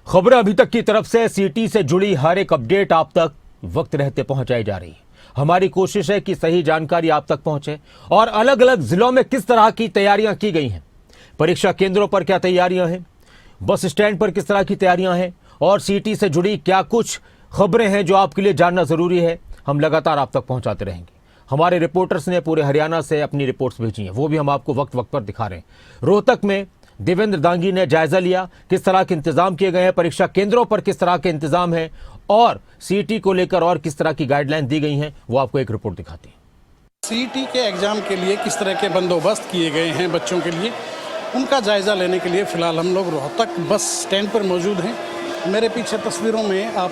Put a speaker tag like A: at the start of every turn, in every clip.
A: खबरें अभी तक की तरफ से सीटी से जुड़ी हर एक अपडेट आप तक वक्त रहते पहुंचाई जा रही है। हमारी कोशिश है कि सही जानकारी आप तक पहुंचे और अलग अलग जिलों में किस तरह की तैयारियां की गई हैं, परीक्षा केंद्रों पर क्या तैयारियां हैं, बस स्टैंड पर किस तरह की तैयारियां हैं और सीटी से जुड़ी क्या कुछ खबरें हैं जो आपके लिए जानना जरूरी है, हम लगातार आप तक पहुंचाते रहेंगे। हमारे रिपोर्टर्स ने पूरे हरियाणा से अपनी रिपोर्ट्स भेजी हैं, वो भी हम आपको वक्त वक्त पर दिखा रहे हैं। रोहतक में देवेंद्र दांगी ने जायजा लिया, किस तरह के इंतजाम किए गए हैं, परीक्षा केंद्रों पर किस तरह के इंतजाम है और सीटी को लेकर और किस तरह की गाइडलाइन दी गई हैं, वो आपको एक रिपोर्ट दिखाती है।
B: सीटी के एग्ज़ाम के लिए किस तरह के बंदोबस्त किए गए हैं बच्चों के लिए, उनका जायज़ा लेने के लिए फ़िलहाल हम लोग रोहतक बस स्टैंड पर मौजूद हैं। मेरे पीछे तस्वीरों में आप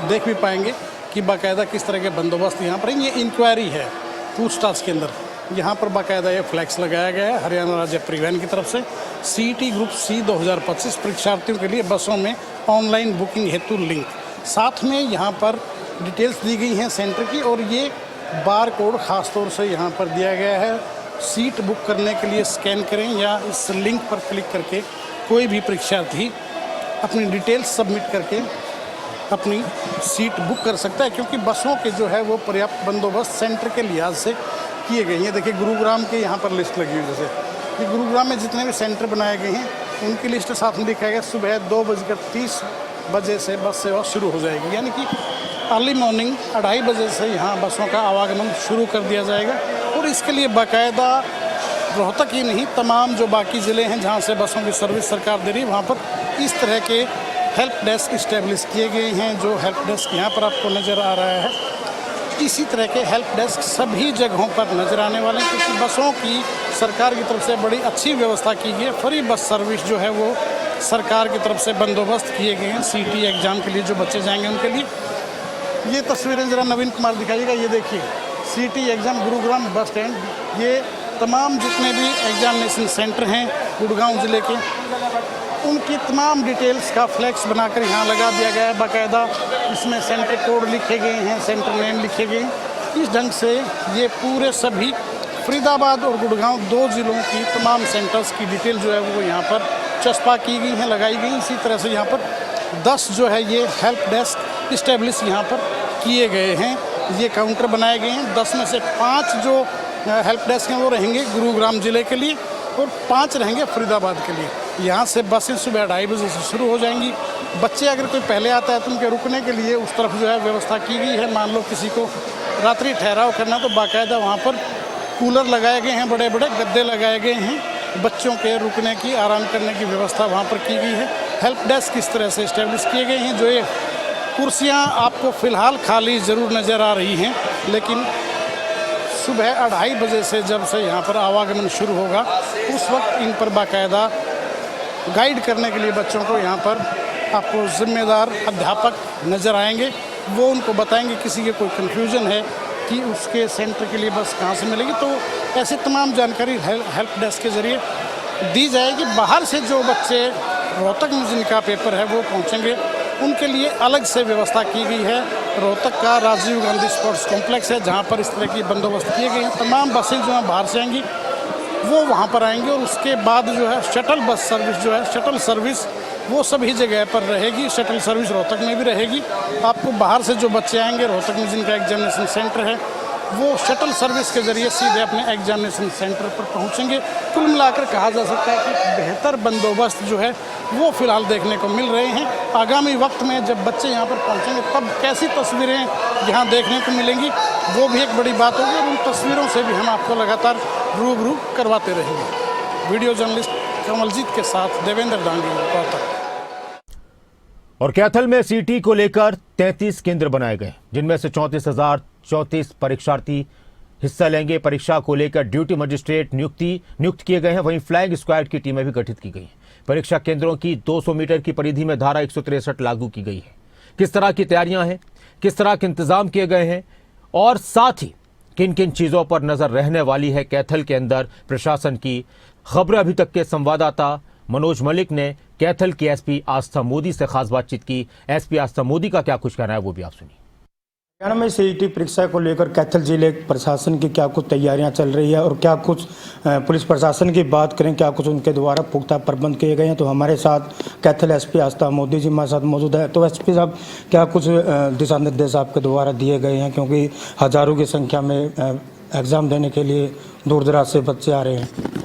B: देख भी पाएंगे कि बाकायदा किस तरह के बंदोबस्त यहाँ पर। ये इंक्वायरी है पूछताछ के अंदर, यहाँ पर बाकायदा ये फ्लैक्स लगाया गया है हरियाणा राज्य परिवहन की तरफ से। सीटी ग्रुप सी 2025 परीक्षार्थियों के लिए बसों में ऑनलाइन बुकिंग हेतु लिंक, साथ में यहाँ पर डिटेल्स दी गई हैं सेंटर की, और ये बार कोड ख़ास तौर से यहाँ पर दिया गया है। सीट बुक करने के लिए स्कैन करें या इस लिंक पर क्लिक करके कोई भी परीक्षार्थी अपनी डिटेल्स सबमिट करके अपनी सीट बुक कर सकता है, क्योंकि बसों के जो है वो पर्याप्त बंदोबस्त सेंटर के लिहाज से किए गए हैं। देखिए गुरुग्राम के यहाँ पर लिस्ट लगी हुई, जैसे कि गुरुग्राम में जितने भी सेंटर बनाए गए हैं उनकी लिस्ट साथ में दिखाया गया। सुबह 2:30 बजे से बस सेवा शुरू हो जाएगी, यानी कि अर्ली मॉर्निंग 2:30 बजे से यहाँ बसों का आवागमन शुरू कर दिया जाएगा। और इसके लिए बाकायदा रोहतक ही नहीं, तमाम जो बाकी ज़िले हैं जहाँ से बसों की सर्विस सरकार दे रही है, वहाँ पर इस तरह के हेल्प डेस्क इस्टेब्लिश किए गए हैं। जो हेल्प डेस्क यहाँ पर आपको नज़र आ रहा है, इसी तरह के हेल्प डेस्क सभी जगहों पर नज़र आने वाले हैं, क्योंकि बसों की सरकार की तरफ से बड़ी अच्छी व्यवस्था की गई है। फ्री बस सर्विस जो है वो सरकार की तरफ से बंदोबस्त किए गए हैं सीटी एग्ज़ाम के लिए जो बच्चे जाएंगे उनके लिए। ये तस्वीरें ज़रा नवीन कुमार दिखाइएगा। ये देखिए सीटी एग्ज़ाम गुरुग्राम बस स्टैंड, ये तमाम जितने भी एग्जामिनेशन सेंटर हैं गुड़गांव ज़िले के, उनकी तमाम डिटेल्स का फ्लैक्स बनाकर यहाँ लगा दिया गया है। बाकायदा इसमें सेंटर कोड लिखे गए हैं, सेंटर नेम लिखे गए हैं। इस ढंग से ये पूरे सभी फरीदाबाद और गुड़गांव 2 ज़िलों की तमाम सेंटर्स की डिटेल जो है वो यहाँ पर चस्पा की गई हैं, लगाई गई। इसी तरह से यहाँ पर 10 जो है ये हेल्प डेस्क इस्टेब्लिश यहाँ पर किए गए हैं, ये काउंटर बनाए गए हैं। 10 में से 5 जो हेल्प डेस्क हैं वो रहेंगे गुरुग्राम ज़िले के लिए और 5 रहेंगे फरीदाबाद के लिए। यहाँ से बसें सुबह 2:30 बजे से शुरू हो जाएंगी। बच्चे अगर कोई पहले आता है तो उनके रुकने के लिए उस तरफ जो है व्यवस्था की गई है। मान लो किसी को रात्रि ठहराव करना तो बाकायदा वहाँ पर कूलर लगाए गए हैं, बड़े बड़े गद्दे लगाए गए हैं, बच्चों के रुकने की, आराम करने की व्यवस्था वहाँ पर की गई है। हेल्प डेस्क इस तरह से इस्टेब्लिश किए गए हैं। जो ये कुर्सियाँ आपको फ़िलहाल खाली ज़रूर नज़र आ रही हैं, लेकिन सुबह 2:30 बजे से जब से यहाँ पर आवागमन शुरू होगा उस वक्त इन पर बाकायदा गाइड करने के लिए बच्चों को यहाँ पर आपको ज़िम्मेदार अध्यापक नज़र आएंगे। वो उनको बताएंगे किसी के कोई कन्फ्यूज़न है कि उसके सेंटर के लिए बस कहाँ से मिलेगी, तो ऐसी तमाम जानकारी हेल्प डेस्क के ज़रिए दी जाएगी। बाहर से जो बच्चे रोहतक में जिनका पेपर है वो पहुँचेंगे, उनके लिए अलग से व्यवस्था की गई है। रोहतक का राजीव गांधी स्पोर्ट्स कॉम्प्लेक्स है जहाँ पर इस तरह की बंदोबस्त किए गए हैं। तमाम बसें जो हैं बाहर से आएंगी वो वहाँ पर आएंगी, और उसके बाद जो है शटल बस सर्विस जो है, शटल सर्विस वो सभी जगह पर रहेगी। शटल सर्विस रोहतक में भी रहेगी। आपको बाहर से जो बच्चे आएंगे रोहतक में जिनका एग्जामिनेशन सेंटर है वो शटल सर्विस के ज़रिए सीधे अपने एग्जामिनेशन सेंटर पर पहुंचेंगे। कुल मिलाकर कहा जा सकता है कि बेहतर बंदोबस्त जो है वो फ़िलहाल देखने को मिल रहे हैं। आगामी वक्त में जब बच्चे यहाँ पर पहुँचेंगे तब कैसी तस्वीरें यहाँ देखने को मिलेंगी वो भी एक बड़ी बात होगी, और उन तस्वीरों से भी हम आपको लगातार रूबरू करवाते रहेंगे। वीडियो जर्नलिस्ट कमलजीत के साथ देवेंद्र दांगी, रोहतक।
A: और कैथल में सीटी को लेकर 33 केंद्र बनाए गए, जिनमें से 34,034 परीक्षार्थी हिस्सा लेंगे। परीक्षा को लेकर ड्यूटी मजिस्ट्रेट नियुक्त किए गए हैं। वहीं फ्लाइंग स्क्वाड की टीमें भी गठित की गई हैं। परीक्षा केंद्रों की 200 मीटर की परिधि में धारा 163 लागू की गई है। किस तरह की तैयारियां हैं, किस तरह के इंतजाम किए गए हैं और साथ ही किन किन चीजों पर नजर रहने वाली है कैथल के अंदर प्रशासन की, खबरें अभी तक के संवाददाता मनोज मलिक ने कैथल की एसपी आस्था मोदी से खास बातचीत की। एसपी आस्था मोदी का क्या कुछ कहना है वो भी आप सुनिए।
C: हरियाणा में सीईटी परीक्षा को लेकर कैथल जिले प्रशासन की क्या कुछ तैयारियां चल रही है और क्या कुछ पुलिस प्रशासन की बात करें, क्या कुछ उनके द्वारा पुख्ता प्रबंध किए गए हैं। तो हमारे साथ कैथल एसपी आस्था मोदी जी हमारे साथ मौजूद है। तो एसपी साहब, क्या कुछ दिशा निर्देश आपके द्वारा दिए गए हैं, क्योंकि हज़ारों की संख्या में एग्ज़ाम देने के लिए दूर दराज से बच्चे आ रहे हैं।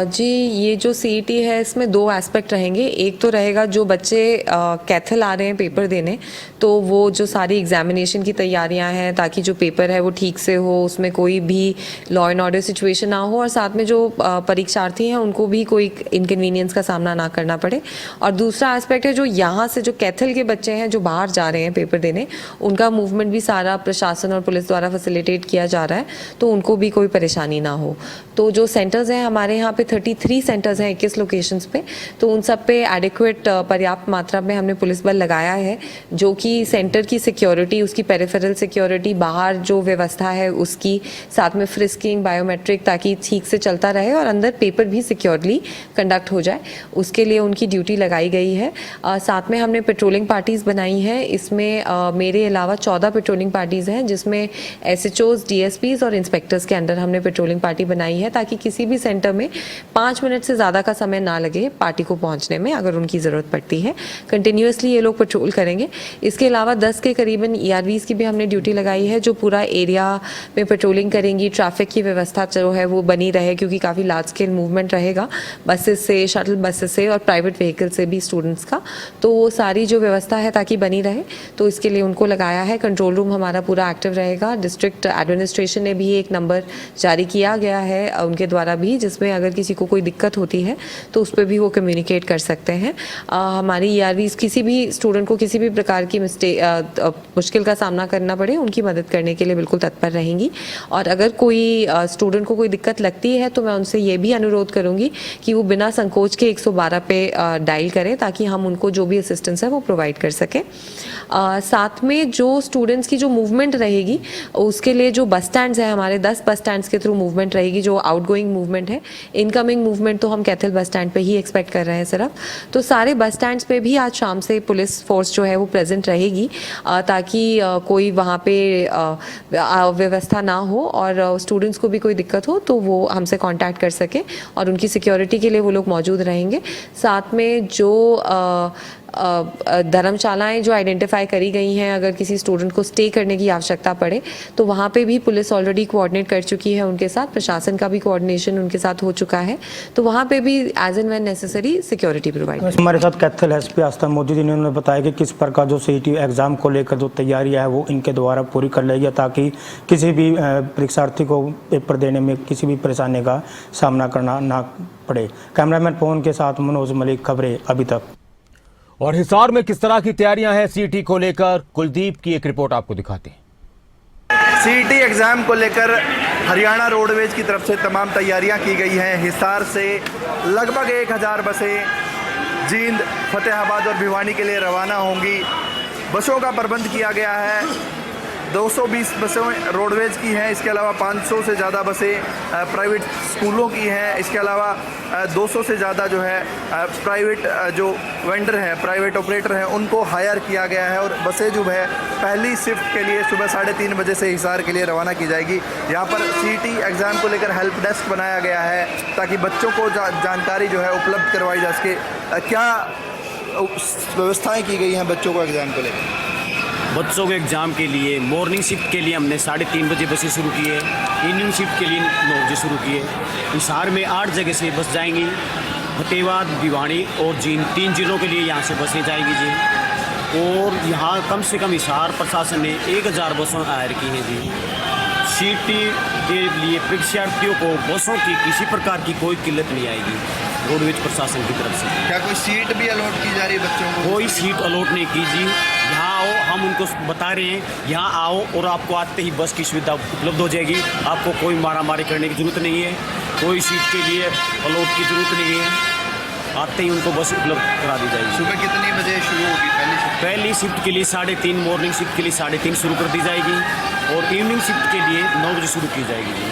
D: जी, ये जो सीईटी है इसमें दो एस्पेक्ट रहेंगे। एक तो रहेगा जो बच्चे कैथल आ रहे हैं पेपर देने, तो वो जो सारी एग्जामिनेशन की तैयारियां हैं ताकि जो पेपर है वो ठीक से हो, उसमें कोई भी लॉ एंड ऑर्डर सिचुएशन ना हो और साथ में जो परीक्षार्थी हैं उनको भी कोई इनकन्वीनियंस का सामना ना करना पड़े। और दूसरा एस्पेक्ट है जो यहाँ से जो कैथल के बच्चे हैं जो बाहर जा रहे हैं पेपर देने, उनका मूवमेंट भी सारा प्रशासन और पुलिस द्वारा फैसिलिटेट किया जा रहा है, तो उनको भी कोई परेशानी ना हो। तो जो सेंटर्स हैं हमारे यहाँ पे 33 सेंटर्स हैं 21 लोकेशंस पे, तो उन सब पे एडिक्वेट पर्याप्त मात्रा में हमने पुलिस बल लगाया है, जो कि सेंटर की सिक्योरिटी, उसकी पेरिफेरल सिक्योरिटी, बाहर जो व्यवस्था है उसकी, साथ में फ्रिस्किंग, बायोमेट्रिक, ताकि ठीक से चलता रहे और अंदर पेपर भी सिक्योरली कंडक्ट हो जाए, उसके लिए उनकी ड्यूटी लगाई गई है। साथ में हमने पेट्रोलिंग पार्टीज़ बनाई हैं। इसमें मेरे अलावा 14 पेट्रोलिंग पार्टीज़ हैं, जिसमें SHOs, DSPs और इंस्पेक्टर्स के अंडर हमने पेट्रोलिंग पार्टी बनाई है, ताकि किसी भी सेंटर में 5 मिनट से ज़्यादा का समय ना लगे पार्टी को पहुंचने में, अगर उनकी ज़रूरत पड़ती है। कंटिन्यूसली ये लोग पेट्रोल करेंगे। इसके अलावा 10 के करीबन ERVs की भी हमने ड्यूटी लगाई है, जो पूरा एरिया में पेट्रोलिंग करेंगी। ट्रैफिक की व्यवस्था जो है वो बनी रहे, क्योंकि काफ़ी लार्ज स्केल मूवमेंट रहेगा बसेस से, शटल बसेस से और प्राइवेट व्हीकल से भी स्टूडेंट्स का, तो वो सारी जो व्यवस्था है ताकि बनी रहे, तो इसके लिए उनको लगाया है। कंट्रोल रूम हमारा पूरा एक्टिव रहेगा। डिस्ट्रिक्ट एडमिनिस्ट्रेशन ने भी एक नंबर जारी किया गया है उनके द्वारा भी, जिसमें अगर किसी को कोई दिक्कत होती है तो उस पर भी वो कम्युनिकेट कर सकते हैं। हमारी ERVs किसी भी स्टूडेंट को किसी भी प्रकार की मुश्किल का सामना करना पड़े, उनकी मदद करने के लिए बिल्कुल तत्पर रहेंगी। और अगर कोई स्टूडेंट को कोई दिक्कत लगती है तो मैं उनसे ये भी अनुरोध करूँगी कि वो बिना संकोच के 112 पे डायल करें, ताकि हम उनको जो भी असिस्टेंस है वो प्रोवाइड कर सकें। साथ में जो स्टूडेंट्स की जो मूवमेंट रहेगी, उसके लिए जो बस स्टैंड्स हैं हमारे, 10 बस स्टैंड्स के थ्रू मूवमेंट रहेगी, जो आउटगोइंग मूवमेंट है। इनकमिंग मूवमेंट तो हम कैथल बस स्टैंड पे ही एक्सपेक्ट कर रहे हैं सिर्फ। तो सारे बस स्टैंड्स पे भी आज शाम से पुलिस फोर्स जो है वो प्रेजेंट रहेगी, ताकि कोई वहाँ पे व्यवस्था ना हो और स्टूडेंट्स को भी कोई दिक्कत हो तो वो हमसे कांटेक्ट कर सके और उनकी सिक्योरिटी के लिए वो लोग मौजूद रहेंगे। साथ में जो धर्मशालाएं जो आइडेंटिफाई करी गई हैं, अगर किसी स्टूडेंट को स्टे करने की आवश्यकता पड़े तो वहाँ पे भी पुलिस ऑलरेडी कोऑर्डिनेट कर चुकी है उनके साथ, प्रशासन का भी कोऑर्डिनेशन उनके साथ हो चुका है, तो वहाँ पे भी as and when necessary security provide.
C: हमारे साथ कैथल एसपी आस्था मोदी जी ने उन्होंने बताया कि किस प्रकार जो सीईटी एग्ज़ाम को लेकर जो तैयारियाँ है वो इनके द्वारा पूरी कर ली है, ताकि किसी भी परीक्षार्थी को पेपर देने में किसी भी परेशानी का सामना करना ना पड़े। कैमरामैन पवन के साथ मनोज मलिक, खबरें अभी तक।
A: और हिसार में किस तरह की तैयारियां हैं सीईटी को लेकर, कुलदीप की एक रिपोर्ट आपको दिखाते हैं।
E: सीईटी एग्ज़ाम को लेकर हरियाणा रोडवेज की तरफ से तमाम तैयारियां की गई हैं। हिसार से लगभग 1000 बसें जींद, फतेहाबाद और भिवानी के लिए रवाना होंगी। बसों का प्रबंध किया गया है। 220 बसें रोडवेज की हैं, इसके अलावा 500 से ज़्यादा बसें प्राइवेट स्कूलों की हैं। इसके अलावा 200 से ज़्यादा जो है प्राइवेट जो वेंडर हैं, प्राइवेट ऑपरेटर हैं, उनको हायर किया गया है। और बसें जो है पहली शिफ्ट के लिए सुबह 3:30 बजे से हिसार के लिए रवाना की जाएगी। यहाँ पर सीईटी एग्ज़ाम को लेकर हेल्प डेस्क बनाया गया है, ताकि बच्चों को जानकारी जो है उपलब्ध करवाई जा सके। क्या व्यवस्थाएँ की गई हैं बच्चों को एग्ज़ाम को लेकर?
F: बच्चों के एग्ज़ाम के लिए मॉर्निंग शिफ्ट के लिए हमने 3:30 बजे बसें शुरू की है, इवनिंग शिफ्ट के लिए 9 बजे शुरू की है। हिसार में 8 जगह से बस जाएंगी, फतेहाबाद, भिवानी और जींद 3 जिलों के लिए यहाँ से बसें जाएंगी जी। और यहाँ कम से कम हिसार प्रशासन ने 1000 बसों हायर की हैं जी। सीईटी के लिए परीक्षार्थियों को बसों की किसी प्रकार की कोई किल्लत नहीं आएगी रोडवेज प्रशासन की तरफ से।
E: क्या कोई सीट भी अलॉट की जा रही है बच्चों को?
F: कोई सीट अलॉट नहीं की जी। यहाँ आओ, हम उनको बता रहे हैं, यहाँ आओ और आपको आते ही बस की सुविधा उपलब्ध हो जाएगी। आपको कोई मारामारी करने की ज़रूरत नहीं है, कोई सीट के लिए अलॉट की ज़रूरत नहीं है, आते ही उनको बस उपलब्ध करा दी जाएगी।
E: सुबह कितने बजे शुरू होगी
F: पहली शिफ्ट के लिए 3:30, मॉर्निंग शिफ्ट के लिए 3:30 शुरू कर दी जाएगी और इवनिंग शिफ्ट के लिए 9 बजे शुरू की जाएगी जी।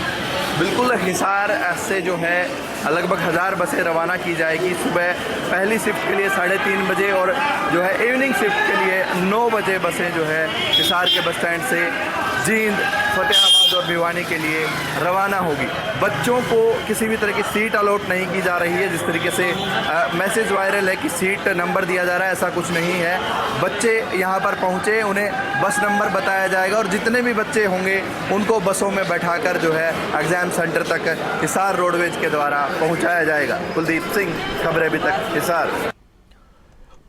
E: बिल्कुल हिसार से जो है लगभग 1000 बसें रवाना की जाएगी सुबह पहली शिफ्ट के लिए 3:30 बजे और जो है इवनिंग शिफ्ट के लिए 9 बजे बसें जो है हिसार के बस स्टैंड से जींद, फतेहाबाद और भिवानी के लिए रवाना होगी। बच्चों को किसी भी तरह की सीट अलॉट नहीं की जा रही है। जिस तरीके से मैसेज वायरल है कि सीट नंबर दिया जा रहा है, ऐसा कुछ नहीं है। बच्चे यहाँ पर पहुँचे, उन्हें बस नंबर बताया जाएगा और जितने भी बच्चे होंगे उनको बसों में बैठाकर जो है एग्ज़ाम सेंटर तक हिसार रोडवेज के द्वारा पहुँचाया जाएगा। कुलदीप सिंह, खबरें अभी तक, हिसार।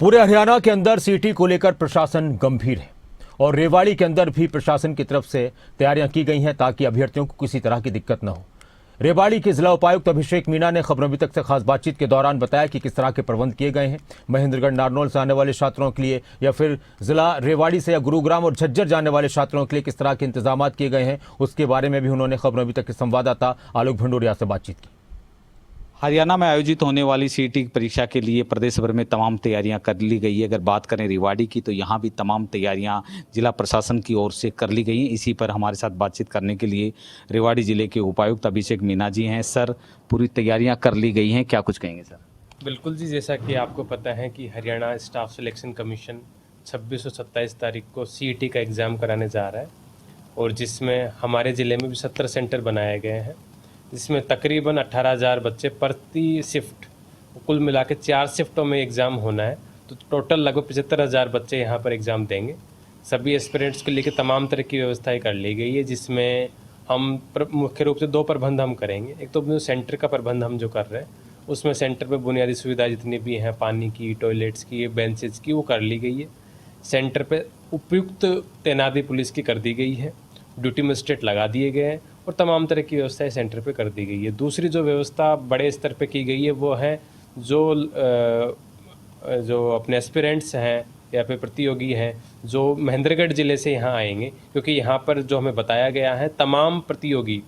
A: पूरे हरियाणा के अंदर सीटी को लेकर प्रशासन गंभीर है और रेवाड़ी के अंदर भी प्रशासन की तरफ से तैयारियां की गई हैं ताकि अभ्यर्थियों को किसी तरह की दिक्कत न हो। रेवाड़ी के जिला उपायुक्त अभिषेक मीना ने खबरों अभी तक से खास बातचीत के दौरान बताया कि किस तरह के प्रबंध किए गए हैं। महेंद्रगढ़ नारनौल से आने वाले छात्रों के लिए या फिर जिला रेवाड़ी से या गुरुग्राम और झज्जर जाने वाले छात्रों के लिए किस तरह के इंतजाम किए गए हैं, उसके बारे में भी उन्होंने खबरों अभी तक के संवाददाता आलोक भंडोरिया से बातचीत की।
G: हरियाणा में आयोजित होने वाली सीटी परीक्षा के लिए प्रदेश भर में तमाम तैयारियां कर ली गई है। अगर बात करें रेवाड़ी की तो यहाँ भी तमाम तैयारियां जिला प्रशासन की ओर से कर ली गई हैं। इसी पर हमारे साथ बातचीत करने के लिए रेवाड़ी जिले के उपायुक्त अभिषेक मीना जी हैं। सर, पूरी तैयारियां कर ली गई हैं, क्या कुछ कहेंगे सर?
H: बिल्कुल जी, जैसा कि आपको पता है कि हरियाणा स्टाफ सिलेक्शन कमीशन 26 और 27 तारीख को सीईटी का एग्ज़ाम कराने जा रहा है और जिसमें हमारे ज़िले में भी 70 सेंटर बनाए गए हैं, जिसमें तकरीबन 18,000 बच्चे प्रति शिफ्ट, कुल मिला के 4 शिफ्टों में एग्ज़ाम होना है। तो टोटल लगभग 75,000 बच्चे यहाँ पर एग्ज़ाम देंगे। सभी एस्पिरेंट्स को लेकर तमाम तरह की व्यवस्थाएं कर ली गई है, जिसमें हम मुख्य रूप से 2 प्रबंध हम करेंगे। एक तो सेंटर का प्रबंध हम जो कर रहे हैं, उसमें सेंटर पे बुनियादी सुविधा जितनी भी हैं, पानी की, टॉयलेट्स की, बेंचेज की, वो कर ली गई है। सेंटर पे उपयुक्त तैनाती पुलिस की कर दी गई है, ड्यूटी मजिस्ट्रेट लगा दिए गए हैं और तमाम तरह की व्यवस्थाएं सेंटर पे कर दी गई है। दूसरी जो व्यवस्था बड़े स्तर पे की गई है वो है जो अपने एस्पिरेंट्स हैं या फिर प्रतियोगी हैं जो महेंद्रगढ़ ज़िले से यहाँ आएंगे, क्योंकि यहाँ पर जो हमें बताया गया है तमाम प्रतियोगी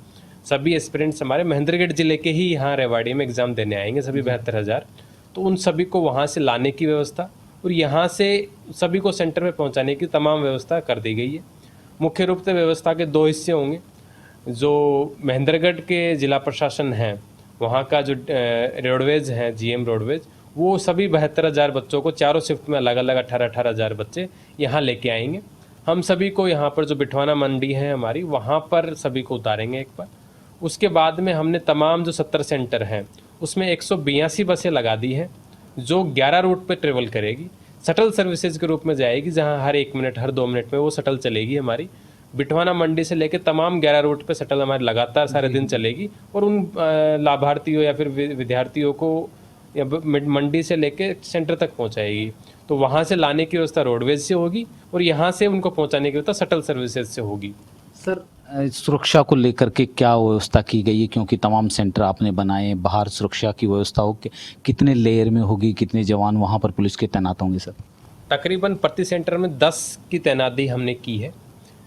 H: सभी एस्पिरेंट्स हमारे महेंद्रगढ़ ज़िले के ही यहाँ रेवाड़ी में एग्ज़ाम देने आएंगे, सभी 72,000। तो उन सभी को वहाँ से लाने की व्यवस्था और यहाँ से सभी को सेंटर में पहुँचाने की तमाम व्यवस्था कर दी गई है। मुख्य रूप से व्यवस्था के 2 हिस्से होंगे। जो महेंद्रगढ़ के जिला प्रशासन है, वहाँ का जो रोडवेज है, जीएम रोडवेज, वो सभी 72,000 बच्चों को चारों शिफ्ट में अलग अलग 18,000 बच्चे यहाँ लेके आएंगे। हम सभी को यहाँ पर जो बिठवाना मंडी है हमारी, वहाँ पर सभी को उतारेंगे एक बार। उसके बाद में हमने तमाम जो 70 सेंटर हैं उसमें 182 बसें लगा दी हैं जो 11 रूट पर ट्रेवल करेगी। शटल सर्विसेज के रूप में जाएगी, जहाँ हर 1 मिनट, हर 2 मिनट में वो शटल चलेगी हमारी। बिठवाना मंडी से लेकर तमाम 11 रूट पे शटल हमारी लगातार सारे दिन चलेगी और उन लाभार्थियों या फिर विद्यार्थियों को या मंडी से लेकर सेंटर तक पहुंचाएगी। तो वहां से लाने की व्यवस्था रोडवेज से होगी और यहां से उनको पहुंचाने की व्यवस्था शटल सर्विसेज से होगी।
G: सर, सुरक्षा को लेकर के क्या व्यवस्था की गई है, क्योंकि तमाम सेंटर आपने बनाए, बाहर सुरक्षा की व्यवस्था हो कितने लेयर में होगी, कितने जवान वहाँ पर पुलिस के तैनात होंगे सर?
H: तकरीबन प्रति सेंटर में 10 की तैनाती हमने की है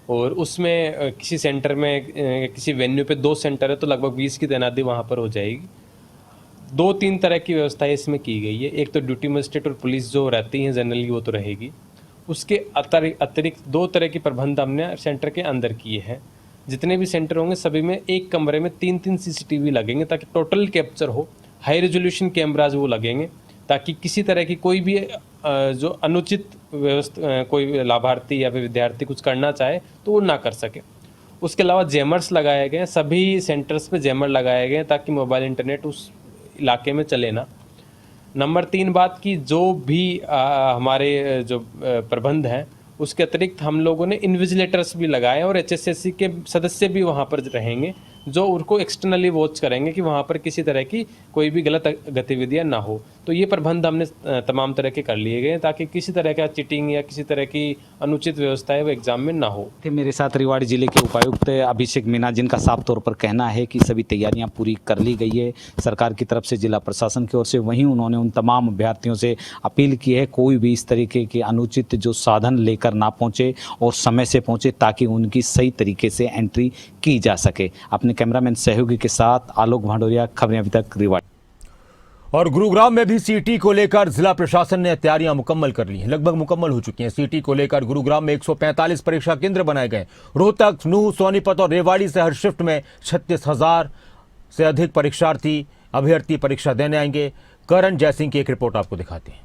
H: और उसमें किसी सेंटर में किसी वेन्यू पे 2 सेंटर है तो लगभग 20 की तैनाती वहाँ पर हो जाएगी। 2-3 तरह की व्यवस्थाएं इसमें की गई है। एक तो ड्यूटी मजिस्ट्रेट और पुलिस जो रहती हैं जनरली वो तो रहेगी, उसके अतिरिक्त 2 तरह के प्रबंध हमने सेंटर के अंदर किए हैं। जितने भी सेंटर होंगे सभी में एक कमरे में 3-3 CCTV लगेंगे ताकि टोटल कैप्चर हो। हाई रेजोल्यूशन कैमराज वो लगेंगे ताकि किसी तरह की कोई भी जो अनुचित व्यवस्था, कोई लाभार्थी या फिर विद्यार्थी कुछ करना चाहे तो वो ना कर सके। उसके अलावा जैमर्स लगाए गए हैं, सभी सेंटर्स पे जैमर लगाए गए हैं ताकि मोबाइल इंटरनेट उस इलाके में चले ना। नंबर 3 बात की जो भी हमारे जो प्रबंध हैं उसके अतिरिक्त हम लोगों ने इन्विजिलेटर्स भी लगाए और HSSC के सदस्य भी वहाँ पर रहेंगे जो उनको एक्सटर्नली वॉच करेंगे कि वहाँ पर किसी तरह की कोई भी गलत गतिविधियाँ ना हो। तो ये प्रबंध हमने तमाम तरह के कर लिए गए ताकि किसी तरह का चीटिंग या किसी तरह की अनुचित व्यवस्था है वो एग्जाम में ना हो।
G: मेरे साथ रेवाड़ी जिले के उपायुक्त अभिषेक मीना, जिनका साफ तौर पर कहना है कि सभी तैयारियां पूरी कर ली गई है सरकार की तरफ से, जिला प्रशासन की ओर से। वहीं उन्होंने उन तमाम अभ्यर्थियों से अपील की है कोई भी इस तरीके के अनुचित जो साधन लेकर ना पहुँचे और समय से पहुँचे ताकि उनकी सही तरीके से एंट्री की जा सके। अपने कैमरामैन सहयोगी के साथ आलोक भंडोरिया, खबरें अभी तक, रेवाड़ी।
A: और गुरुग्राम में भी सीटी को लेकर जिला प्रशासन ने तैयारियां मुकम्मल कर ली हैं, लगभग मुकम्मल हो चुकी हैं। सीटी को लेकर गुरुग्राम में 145 परीक्षा केंद्र बनाए गए। रोहतक, नूह, सोनीपत और रेवाड़ी से हर शिफ्ट में 36,000 से अधिक परीक्षार्थी अभ्यर्थी परीक्षा देने आएंगे। करण जयसिंह की एक रिपोर्ट आपको दिखाते हैं।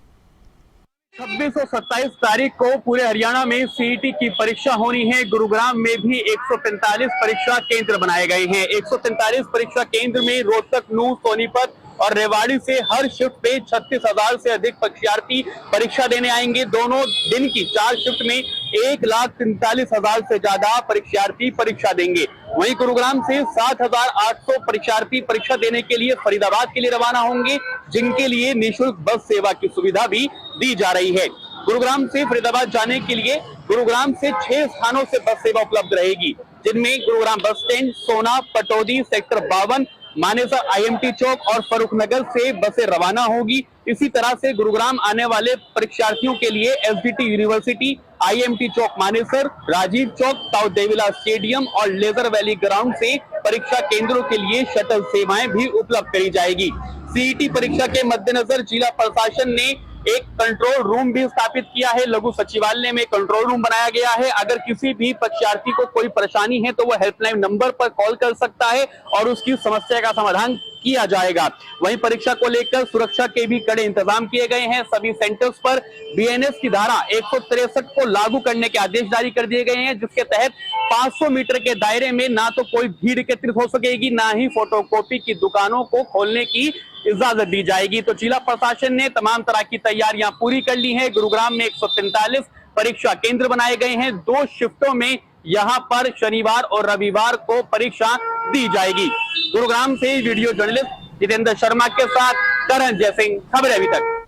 I: 26 और 27 तारीख को पूरे हरियाणा में सीईटी की परीक्षा होनी है। गुरुग्राम में भी 143 परीक्षा केंद्र बनाए गए हैं। 143 परीक्षा केंद्र में रोहतक, नूंह, सोनीपत और रेवाड़ी से हर शिफ्ट पे 36,000 से अधिक परीक्षार्थी परीक्षा देने आएंगे। दोनों दिन की 4 शिफ्ट में 1,43,000 से ज्यादा परीक्षार्थी परीक्षा देंगे। वहीं गुरुग्राम से 7,800 परीक्षार्थी परीक्षा देने के लिए फरीदाबाद के लिए रवाना होंगे, जिनके लिए निःशुल्क बस सेवा की सुविधा भी दी जा रही है। गुरुग्राम से फरीदाबाद जाने के लिए गुरुग्राम से 6 स्थानों से बस सेवा उपलब्ध रहेगी, जिनमें गुरुग्राम बस स्टैंड, सोना, पटौदी, सेक्टर 52, मानेसर, IMT चौक और फरूखनगर से बसें रवाना होगी। इसी तरह से गुरुग्राम आने वाले परीक्षार्थियों के लिए SDT यूनिवर्सिटी, IMT चौक मानेसर, राजीव चौक, साउथ देविला स्टेडियम और लेजर वैली ग्राउंड से परीक्षा केंद्रों के लिए शटल सेवाएं भी उपलब्ध करी जाएगी। सीईटी परीक्षा के मद्देनजर जिला प्रशासन ने एक कंट्रोल रूम भी स्थापित किया है। लघु सचिवालय में कंट्रोल रूम बनाया गया है। अगर किसी भी परीक्षार्थी को कोई परेशानी है तो वह हेल्पलाइन नंबर पर कॉल कर सकता है और उसकी समस्या का समाधान किया जाएगा। वहीं परीक्षा को लेकर सुरक्षा के भी कड़े इंतजाम किए गए हैं। सभी सेंटर्स पर BNS की धारा 163 को लागू करने के आदेश जारी कर दिए गए हैं, जिसके तहत 500 मीटर के दायरे में ना तो कोई भीड़ एकत्रित हो सकेगी, ना ही फोटोकॉपी की दुकानों को खोलने की इजाजत दी जाएगी। तो जिला प्रशासन ने तमाम तरह की तैयारियां पूरी कर ली हैं। गुरुग्राम में 143 परीक्षा केंद्र बनाए गए हैं। 2 शिफ्टों में यहां पर शनिवार और रविवार को परीक्षा दी जाएगी। गुरुग्राम से वीडियो जर्नलिस्ट जितेंद्र शर्मा के साथ करण जयसिंह, खबर अभी तक।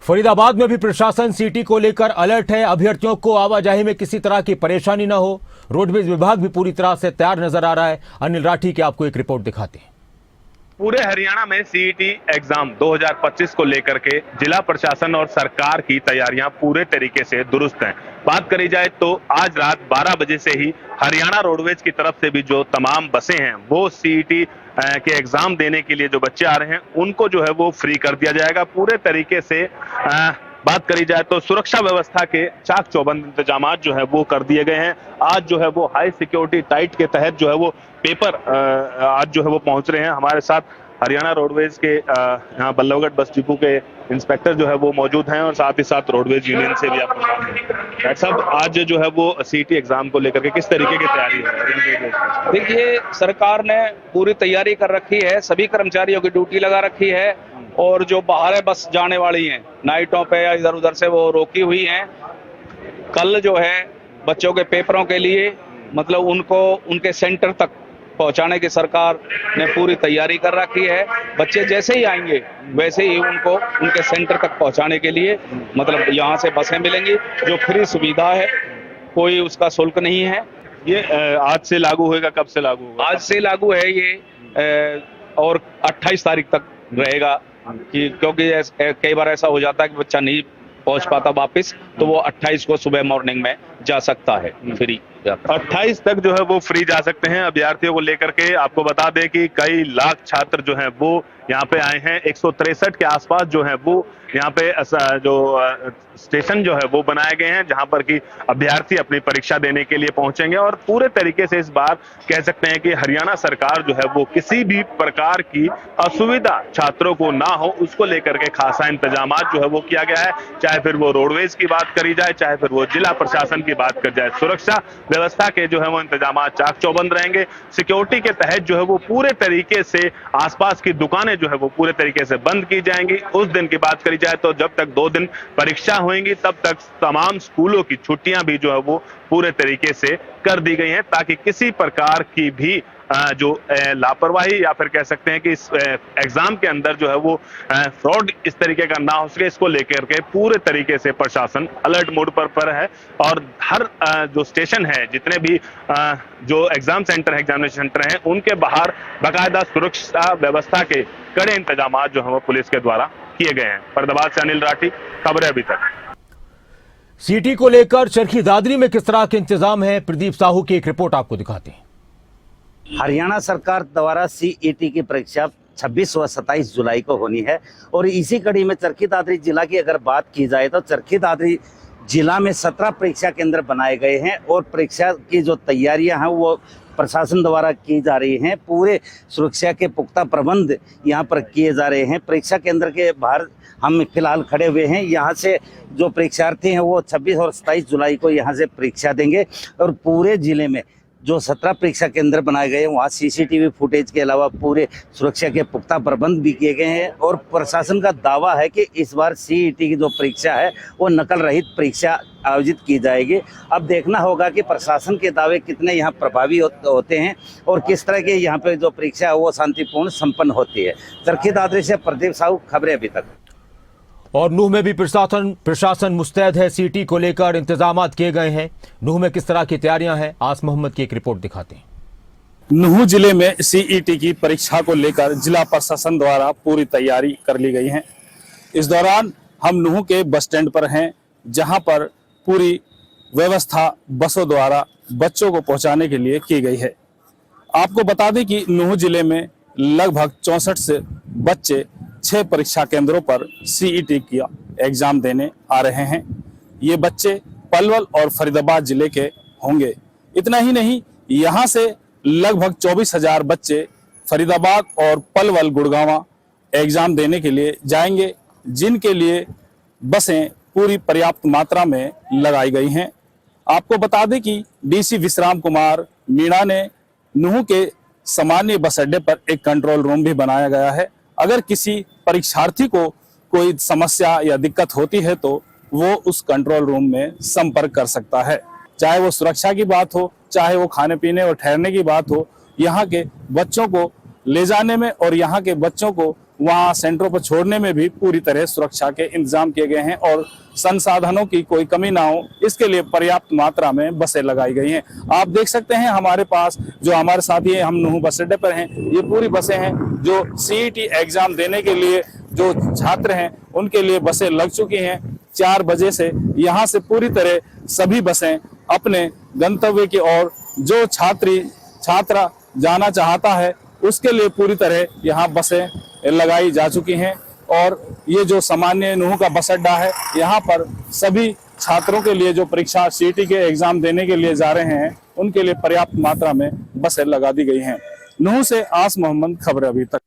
A: फरीदाबाद में भी प्रशासन सीटी को लेकर अलर्ट है। अभ्यर्थियों को आवाजाही में किसी तरह की परेशानी न हो, रोडवेज विभाग भी पूरी तरह से तैयार नजर आ रहा है। अनिल राठी की आपको एक रिपोर्ट दिखाते हैं।
J: पूरे हरियाणा में सीईटी एग्जाम 2025 को लेकर के जिला प्रशासन और सरकार की तैयारियां पूरे तरीके से दुरुस्त हैं। बात करी जाए तो आज रात 12 बजे से ही हरियाणा रोडवेज की तरफ से भी जो तमाम बसें हैं वो सीईटी के एग्जाम देने के लिए जो बच्चे आ रहे हैं उनको जो है वो फ्री कर दिया जाएगा। पूरे तरीके से बात करी जाए तो सुरक्षा व्यवस्था के चाक चौबंद इंतजाम जो है वो कर दिए गए हैं। आज जो है वो हाई सिक्योरिटी टाइट के तहत जो है वो पेपर आज जो है वो पहुंच रहे हैं। हमारे साथ हरियाणा रोडवेज के यहाँ बल्लभगढ़ बस डिपो के इंस्पेक्टर जो है वो मौजूद हैं और साथ ही साथ रोडवेज यूनियन से भी आपको डॉक्टर साहब, आज जो है वो सीईटी एग्जाम को लेकर के किस तरीके की तैयारी है?
K: देखिए, सरकार ने पूरी तैयारी कर रखी है, सभी कर्मचारियों की ड्यूटी लगा रखी है और जो बाहर बस जाने वाली हैं नाइटों पे या इधर उधर से वो रोकी हुई हैं। कल जो है बच्चों के पेपरों के लिए मतलब उनको उनके सेंटर तक पहुंचाने की सरकार ने पूरी तैयारी कर रखी है। बच्चे जैसे ही आएंगे वैसे ही उनको उनके सेंटर तक पहुंचाने के लिए मतलब यहाँ से बसें मिलेंगी, जो फ्री सुविधा है, कोई उसका शुल्क नहीं है।
J: ये आज से लागू होगा? कब से लागू होगा?
K: आज से लागू है ये और 28 तारीख तक रहेगा कि क्योंकि कई बार ऐसा हो जाता है कि बच्चा नहीं पहुंच पाता वापस, तो वो 28 को सुबह मॉर्निंग में जा सकता है फ्री।
J: 28 तक जो है वो फ्री जा सकते हैं अभ्यर्थियों को लेकर के। आपको बता दें कि कई लाख छात्र जो हैं वो यहाँ पे आए हैं। 163 के आसपास जो है वो यहाँ पे जो स्टेशन जो है वो बनाए गए हैं जहां पर कि अभ्यर्थी अपनी परीक्षा देने के लिए पहुंचेंगे। और पूरे तरीके से इस बार कह सकते हैं कि हरियाणा सरकार जो है वो किसी भी प्रकार की असुविधा छात्रों को ना हो उसको लेकर के खासा इंतजाम जो है वो किया गया है। चाहे फिर वो रोडवेज की बात करी जाए, चाहे फिर वो जिला प्रशासन की बात करी जाए, सुरक्षा व्यवस्था के जो है वो इंतजाम चाक चौबंद रहेंगे। सिक्योरिटी के तहत जो है वो पूरे तरीके से आसपास की दुकानें जो है वो पूरे तरीके से बंद की जाएंगी। उस दिन की बात करी जाए तो जब तक 2 दिन परीक्षा होंगी तब तक तमाम स्कूलों की छुट्टियां भी जो है वो पूरे तरीके से कर दी गई हैं, ताकि किसी प्रकार की भी जो लापरवाही या फिर कह सकते हैं कि इस एग्जाम के अंदर जो है वो फ्रॉड इस तरीके का ना हो सके, इसको लेकर के पूरे तरीके से प्रशासन अलर्ट मोड पर है। और हर जो स्टेशन है, जितने भी जो एग्जाम सेंटर है, एग्जामिनेशन सेंटर हैं, उनके बाहर बाकायदा सुरक्षा व्यवस्था के कड़े इंतजाम जो है वो पुलिस के द्वारा किए गए हैं। फरीदाबाद से अनिल राठी, खबरें अभी तक।
A: सीटी को लेकर चरखी दादरी में किस तरह के इंतजाम है, प्रदीप साहू की एक रिपोर्ट आपको दिखाते हैं।
L: हरियाणा सरकार द्वारा सीईटी की परीक्षा 26 व 27 जुलाई को होनी है और इसी कड़ी में चरखी दादरी जिला की अगर बात की जाए तो चरखी दादरी जिला में 17 परीक्षा केंद्र बनाए गए हैं और परीक्षा की जो तैयारियां हैं वो प्रशासन द्वारा की जा रही हैं। पूरे सुरक्षा के पुख्ता प्रबंध यहाँ पर किए जा रहे हैं। परीक्षा केंद्र के बाहर हम फिलहाल खड़े हुए हैं। यहाँ से जो परीक्षार्थी हैं वो 26 और 27 जुलाई को यहाँ से परीक्षा देंगे और पूरे जिले में जो 17 परीक्षा केंद्र बनाए गए हैं वहाँ सीसीटीवी फुटेज के अलावा पूरे सुरक्षा के पुख्ता प्रबंध भी किए गए हैं। और प्रशासन का दावा है कि इस बार सीईटी की जो परीक्षा है वो नकल रहित परीक्षा आयोजित की जाएगी। अब देखना होगा कि प्रशासन के दावे कितने यहाँ प्रभावी होते हैं और किस तरह के यहाँ पे जो परीक्षा है वो शांतिपूर्ण संपन्न होती है। चरखी दादरी से प्रदीप साहू, खबरें अभी तक।
A: और नूह में भी प्रशासन मुस्तैद है। सीटी को लेकर इंतजाम किए गए हैं। नूह में किस तरह की तैयारियां हैं, आस मोहम्मद की एक रिपोर्ट दिखाते हैं।
M: नूह जिले में सीईटी की परीक्षा को लेकर जिला प्रशासन द्वारा पूरी तैयारी कर ली गई है। इस दौरान हम नूह के बस स्टैंड पर हैं, जहां पर पूरी व्यवस्था बसों द्वारा बच्चों को पहुंचाने के लिए की गई है। आपको बता दें कि नूह जिले में लगभग 64 से बच्चे 6 परीक्षा केंद्रों पर सीईटी का एग्जाम देने आ रहे हैं। ये बच्चे पलवल और फरीदाबाद जिले के होंगे। इतना ही नहीं, यहाँ से लगभग 24,000 बच्चे फरीदाबाद और पलवल गुड़गांव एग्जाम देने के लिए जाएंगे, जिनके लिए बसें पूरी पर्याप्त मात्रा में लगाई गई हैं। आपको बता दें कि डीसी विश्राम कुमार मीणा ने नूह के सामान्य बस अड्डे पर एक कंट्रोल रूम भी बनाया गया है। अगर किसी परीक्षार्थी को कोई समस्या या दिक्कत होती है तो वो उस कंट्रोल रूम में संपर्क कर सकता है। चाहे वो सुरक्षा की बात हो, चाहे वो खाने पीने और ठहरने की बात हो, यहाँ के बच्चों को ले जाने में और यहाँ के बच्चों को वहाँ सेंटरों पर छोड़ने में भी पूरी तरह सुरक्षा के इंतजाम किए गए हैं और संसाधनों की कोई कमी ना हो, इसके लिए पर्याप्त मात्रा में बसें लगाई गई हैं। आप देख सकते हैं हमारे पास जो हमारे साथी हैं, हम नूह बस अड्डे पर हैं। ये पूरी बसें हैं जो सीईटी एग्जाम देने के लिए जो छात्र हैं उनके लिए बसें लग चुकी हैं। 4 बजे से यहाँ से पूरी तरह सभी बसें अपने गंतव्य की ओर जो छात्रा जाना चाहता है उसके लिए पूरी तरह यहाँ बसें लगाई जा चुकी हैं। और ये जो सामान्य नूह का बस अड्डा है, यहाँ पर सभी छात्रों के लिए जो परीक्षा सीईटी के एग्जाम देने के लिए जा रहे हैं उनके लिए पर्याप्त मात्रा में बसें लगा दी गई हैं। नूह से आस मोहम्मद, खबर अभी तक।